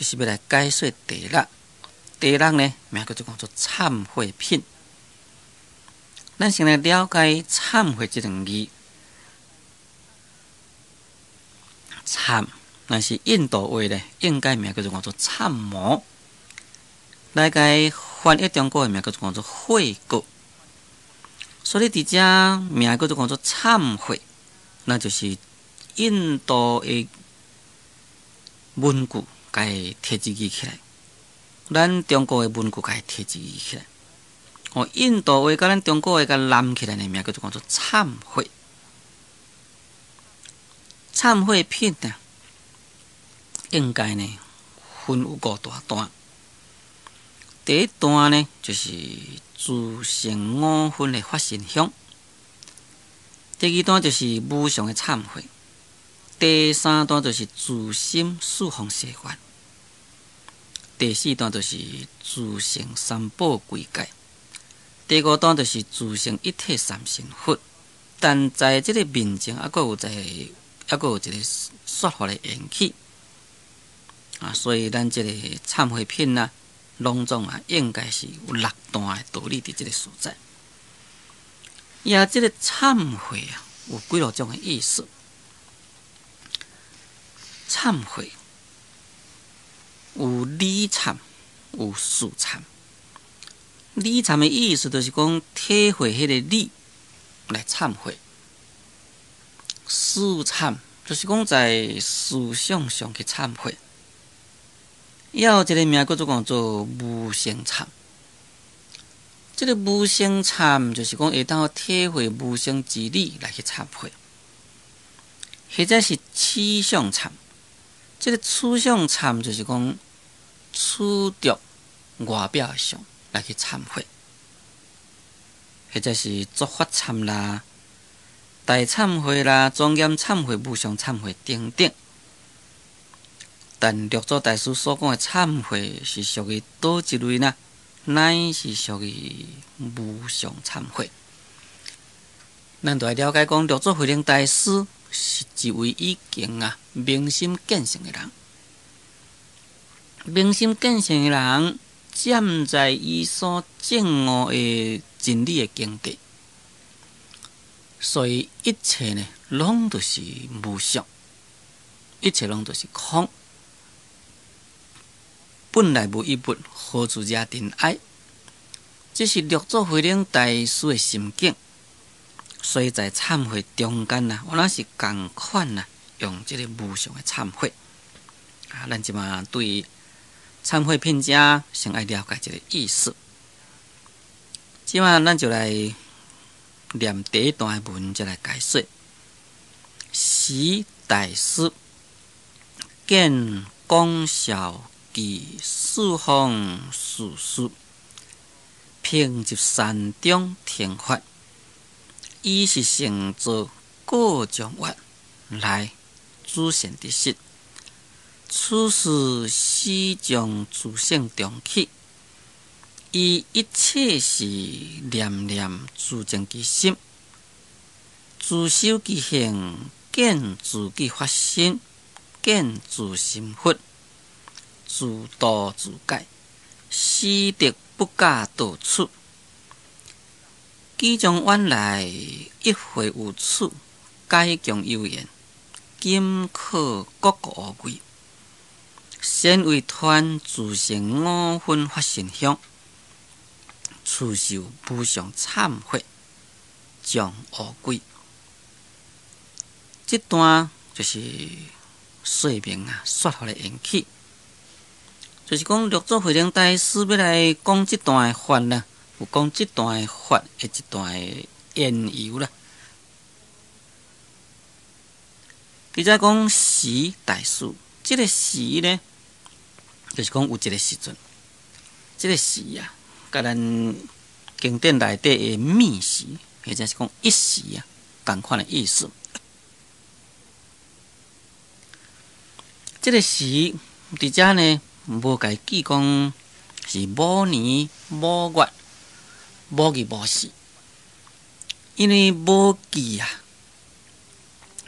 就是要来解说第六。第六呢，名叫做忏悔品。咱先来了解忏悔这个字。忏，那是印度话咧，应该名叫做忏魔。来解翻译中国的名叫做悔过。所以伫遮名叫做忏悔，那就是印度的文句，甲伊摕字义起来。咱中国的文句甲伊摕字义起来。印度话甲咱中国话甲揽起来的名叫做忏悔。忏悔品呢，应该呢分有5大段。第一段呢，就是自性5分的发心向；第二段就是无常的忏悔；第三段就是自心释放习惯；第四段就是自性三宝归界；第5段就是自性一体三身佛。但在这个面前，还佫有一个说法的缘起所以咱这个忏悔品拢总应该是有6段的道理伫这个所在。这个忏悔有几多种的意思。忏悔有理忏，有事忏。理忏的意思就是讲体会迄个理来忏悔。事忏就是讲在思想上去忏悔。也有一个名叫做无生忏。这个无生忏就是讲会当体会无生之理来去忏悔。或者是取向忏。这个取向忏就是讲取着外表的相来去忏悔。或者是诸法忏啦、大忏悔啦、庄严忏悔、无上忏悔等等。但六祖大师所讲的忏悔是属于倒一类呢？乃是属于无上忏悔。咱就来了解讲，六祖慧能大师是一位已经明心见性的人。明心见性的人，站在伊所证悟的真理的境界，所以一切呢，拢都是无常，一切拢都是空。本来无一物，何处惹尘埃？这是六祖慧能大师的心境。所以在忏悔中间我那是同款用这个无常的忏悔。咱即马对忏悔品者先爱了解这个意思。即马咱就来念第一段的文，再来解说。时大师见光晓其释放事实，平入山中听法，伊是成做各种愿来自现的实。此事始从自性中起，伊一切是念念自证其心，自修其行，见自己发心，见自心佛。自度自解，死得不假到处。几种愿来，一回有处，解强有言，今可各个无归。先为团自性5分发心向，次受无上忏悔，将无归。这段就是说明说法的缘起。就是讲六祖慧能大师要来讲这段的法有讲这段的法的一段的缘由啦。伫遮讲时大师，这个时呢，就是讲有一个时阵，这个时甲咱经典内底的密时，或者是讲一时同款的意思。这个时伫遮呢，无家记讲是某年某月某日某时，因为某记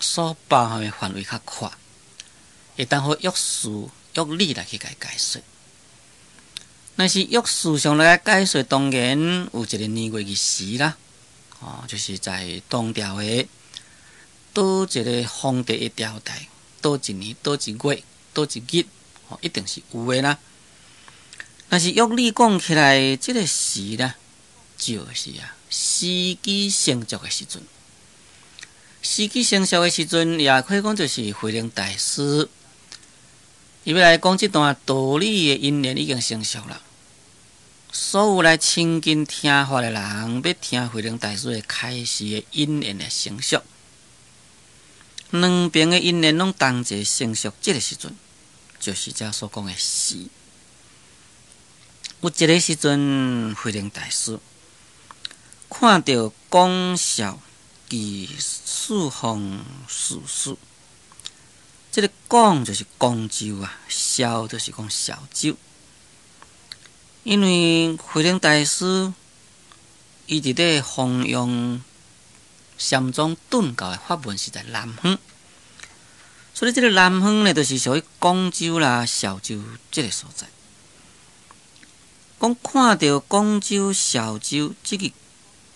所包含的范围较宽，会当好约束约理来去甲伊解说。若是约事上来解说，当然有一个年月日时啦，就是在当朝的倒一个皇帝的朝代，倒一年、倒一月、倒一日，一定是有的啦。若是约理讲起来，这个时呢，就是时机成熟的时阵。时机成熟的时阵，也可以讲就是慧能大师，伊要来讲这段道理的因缘已经成熟了。所有来亲近听法的人，要听慧能大师的开示的因缘的成熟，两边的因缘拢同齐成熟，这个时阵就是遮所讲的时。有一个时阵，慧能大师看到讲笑其四方事事，这个讲就是讲究笑就是讲笑酒。因为慧能大师伊伫咧弘扬禅宗顿教的法门是在南方，所以这个南方呢，就是属于广州啦、潮州这个所在。讲看到广州、潮州这个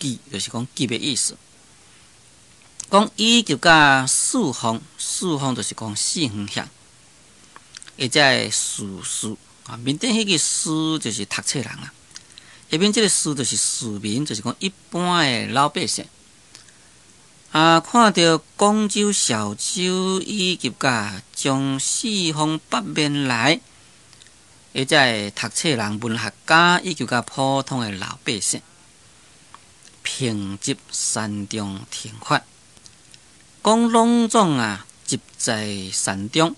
字，就是讲吉的意思。讲伊就甲四方，四方就是讲四方向，或者的事事。面顶迄个士就是读册人啦，下面这个士就是市民，就是讲一般的老百姓。看到广州、潮州以及甲从四方八面来，或者的读册人、文学家以及甲普通的老百姓，平集山中听法，讲拢总集在山中。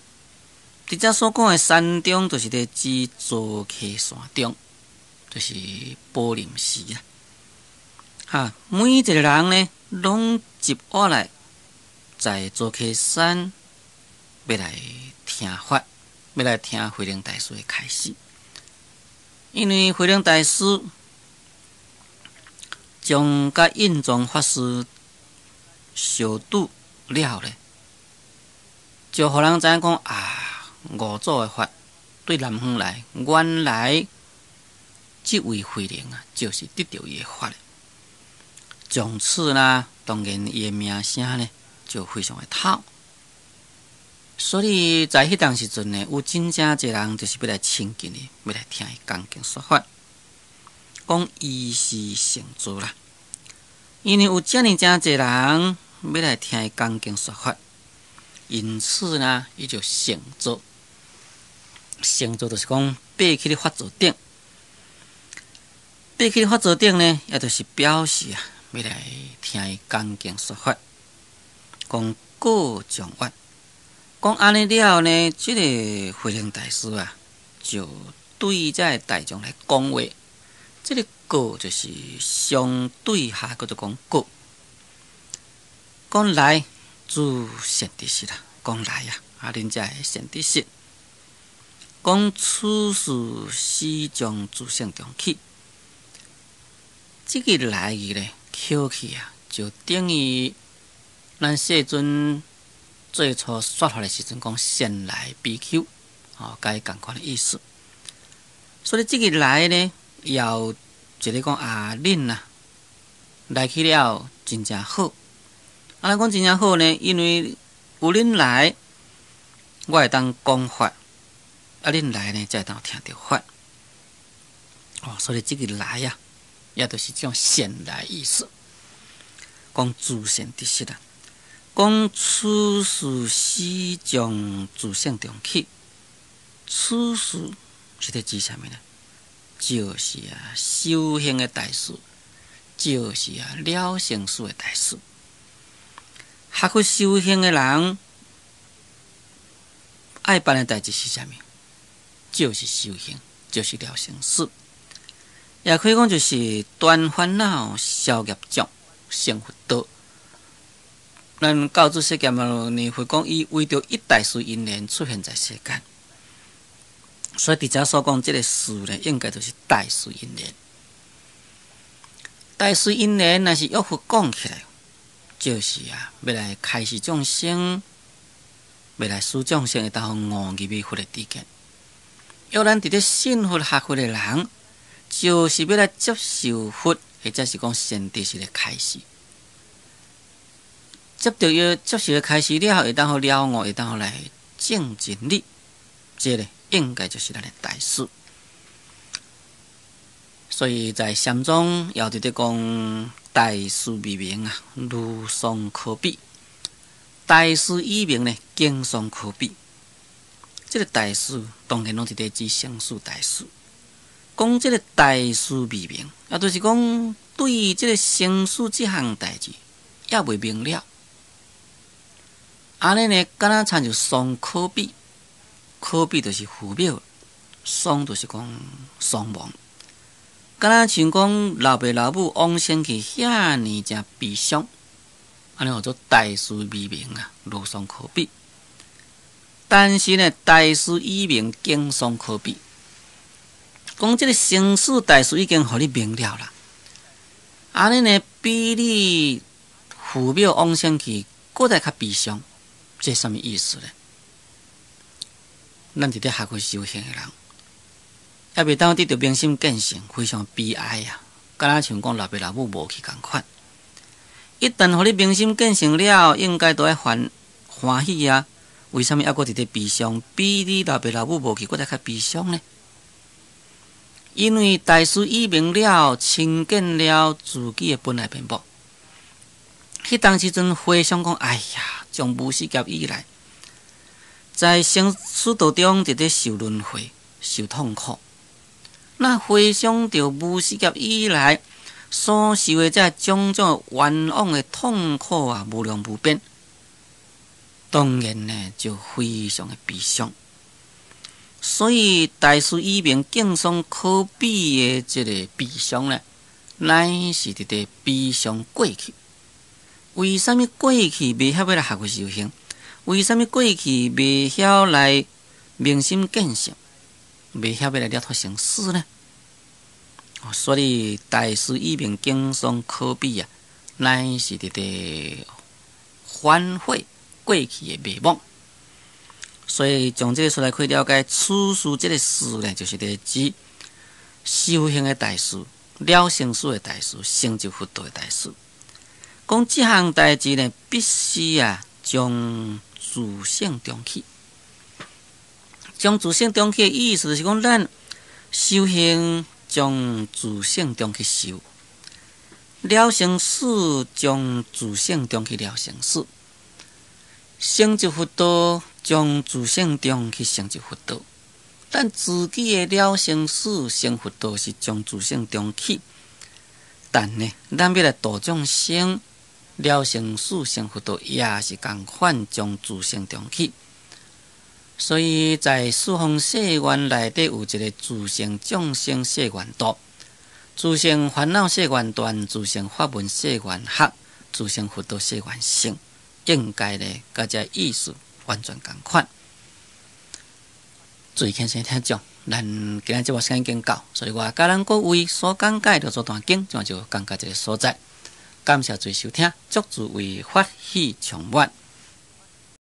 伫遮所讲的山中，就是咧指坐客山中，就是宝林寺每一个人呢，拢集下来，在坐客山要来听法，要来听慧能大师的开示。因为慧能大师将甲印宗法师相拄了咧，就互人知影讲五祖的法对南方来，原来这位慧能就是得到伊的法的。从此呢，当然伊的名声呢就非常的透。所以在迄当时阵呢，有真正一人就是要来亲近伊，要来听伊讲经说法，讲伊是成就啦。因为有遮尔真济人要来听伊讲经说法，因此呢，伊就成就。成就就是讲爬起咧法座顶，爬起咧法座顶呢，也就是表示要来听伊讲经说法，讲过讲完，讲安尼了后呢，这个慧能大师就对这大众来讲话，这个过就是相对下叫做讲过，讲来自善知识啦，讲来恁遮的善知识。讲此事始终自性中起，这个来语呢，口气就等于咱世尊最初说法的时阵讲先来必求，甲伊共款的意思。所以这个来呢，有一个讲恁来去了真正好。咱讲真正好呢，因为有恁来，我会当讲法。恁来呢，才会当听到法。所以这个来也就是这种善来意思。讲自善知识讲此事始终自性中起。此事是在指什么呢？就是修行的大事，就是了生死的大事。学去修行的人，爱办的代志是什么？就是修行，就是了生死，也可以讲就是断烦恼、消业障、成佛道。咱教主释迦牟尼会讲，伊为着一大事因缘出现在世间，所以伫遮所讲这个事呢，应该就是大事因缘。大事因缘若是约佛讲起来，就是要来开示众生，要来使众生会当悟入去佛的知见。要咱伫咧信佛学佛的人，就是要来接受佛，或者是讲先知识的开始。接受的开始了后，会当好了悟，会当好来证真理。这个应该就是咱的大事。所以在禅宗也伫咧讲大事未明啊，如丧考妣。大事已明呢，经丧考妣。这个大事当然拢伫咧指生死大事。讲这个大事未明，也就是讲对这个生死这项代志也未明了。安尼呢，敢若参像丧考妣，考妣就是父母，丧就是讲丧亡。敢若像讲老爸老母往生去，遐尼真悲伤，安尼叫做大事未明啊，如丧考妣。但是呢，大事已明，经丧考妣。讲这个生死大事已经互你明了啦，安尼呢，比你父母往生去，搁再较悲伤。这什么意思呢？咱伫咧学会修行的人，也袂当得到明心见性，非常悲哀啊！敢若像讲老爸老母无去共款。一旦互你明心见性了，应该都爱欢喜啊！为什么还搁伫咧悲伤？比你老爸老母无去，搁再较悲伤呢？因为大事已明了，亲见了自己的本来面目。迄当时阵回想讲，哎呀，从无始劫以来，在生死道中伫咧受轮回、受痛苦。那回想到无始劫以来所受的这种种冤枉的痛苦啊，无量无边，当然呢就非常的悲伤。所以大事已明，经丧考妣的这个悲伤呢，乃是伫咧悲伤过去。为什么过去袂晓要来学会修行？为什么过去袂晓来明心见性？袂晓要来了脱生死呢？所以大事已明，经丧考妣啊，乃是伫咧反悔过去的迷惘。所以从这个出来可以了解，此事这个事呢，就是咧指修行的大事、了生死的大事、成就佛道的大事。讲这项代志呢，必须啊，将自性中起。将自性中起的意思就是讲，咱修行将自性中去修，了生死将自性中去了生死，成就佛道将自性中去成就佛道。咱自己的了生死成佛道是将自性中起，但呢，咱要来度众生。了生死成佛道也是共款，将自性中起。所以在四方誓愿内底有一个自性众生誓愿度、自性烦恼誓愿断、自性法门誓愿学、自性佛道誓愿成，应该呢，甲这意思完全共款。最虔诚听众，咱今日节目时间已经到，所以我甲咱各位所讲解的这段经，就讲到这个所在。感谢诸位收听，祝诸位法喜充满。